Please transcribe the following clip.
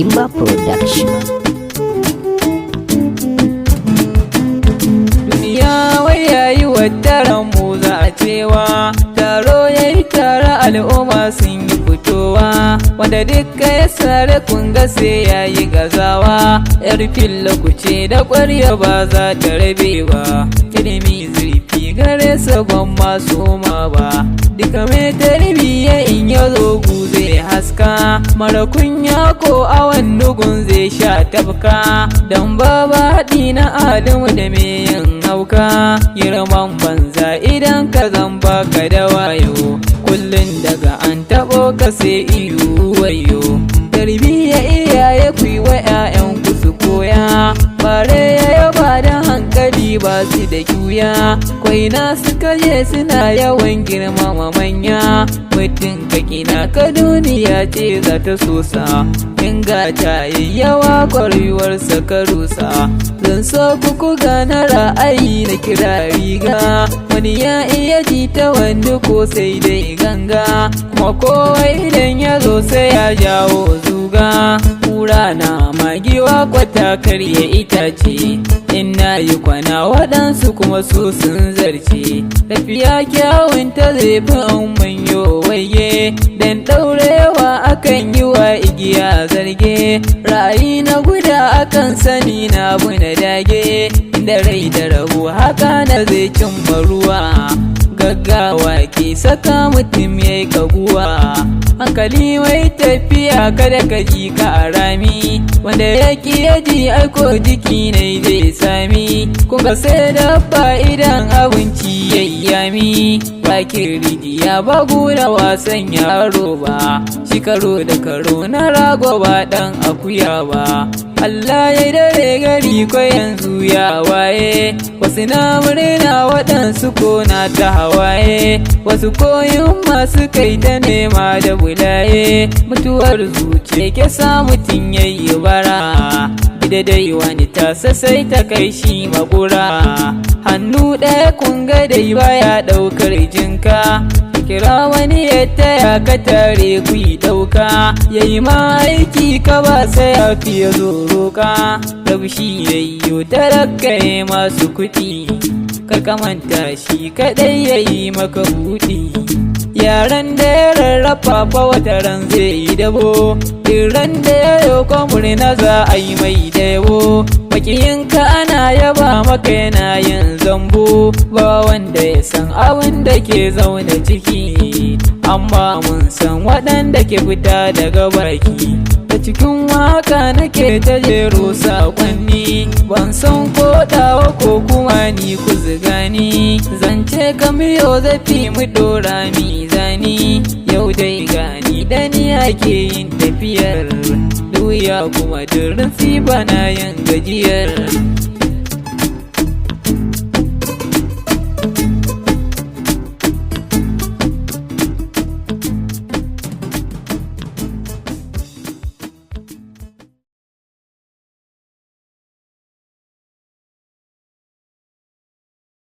Imba Production. Duniya wai yayi wataran mu za a cewa taro yayi tara al'umma sun yi fitowa, wanda dukka ya sare kunga sai yayi gazawa. Yar filla kuce da ƙwarya ba za ta rabe ba, ilimi zurfi gare sa ban ma soma ba. Duka mai tarbiyya in ya zo zai haska, mara kunya ko awan nugun zai sha tafka. Dan babu haɗi na adamu da me yin hauka, girman banza idan ka zan baka da wayo. Kullum daga an taɓo ka sai iyo wayo. Tarbiyya iyaye ku yi wa 'ya'yanku su koya, bare ya yaba da hankali ba su da juya. Kwaina suka je suna yawan girmama manya, mutum ka kina ka duniya ce za ta sosa. In ga ta yawa ƙwarewar ka rusa, zan so ku gane ra'ayi na kira riga. Wani ya iya ji ta wani ko sai dai ganga, kuma kowa idan ya zo sai ya jawo zuga. Kura na magiwa kwata karya itace, in na yi kwana waɗansu kuma su sun zarce. Tafiya kyawun ta zai fi an manyo waye, dan ɗaurewa akan yi wa igiya zarge. Ra'ayi na guda akan sani na bu na dage, da rai da rabu haka na zai cimma ruwa. Gaggawa ke saka mutum yayi kaguwa, hankali mai tafiya kada ka ji ka a rami. Wanda ya ki ya ji aiko jiki ne zai sami, kuka sai dabba idan abinci yayi yami. Bakin rijiya ba gura wasan yaro ba, shi karo da karo na rago ba ɗan akuya ba. Allah ya dare gari ko yanzu ya waye, wasu na murna waɗansu ko na ta hawaye. Wasu koyin masu kai ta nema da bulaye, mutuwar zuciya ke sa mutum yayi bara. Gida dai wani ta sai ta kai shi magura, hannu ɗaya kunga dai baya ɗaukar jinka. Kira wani ya taya ka tare ku yi ɗauka, yayi ma aiki ka ba sai ya fiye zoro ka. Rabshi yayyo talaka masu kuɗi, kar ka manta shi kaɗai yayi maka buɗi. Yaran da ya rarrafa fa wata ran zai yi dabo, ran da ya yoko murna za a yi mai dabo. Makiyinka ana yaba maka yana yin zambo, ba wanda ya san abin da ke zaune ciki, amma mun san waɗanda ke fita daga baki. Da cikin waka nake ta jero saƙonni, ban san ko dawa ko kuma ni ku ziga ni. Zance kamiyo zafi mu ɗora mizani, yau dai gani da ni ake yin tafiyar. Duya kuma durin si bana yin gajiyar.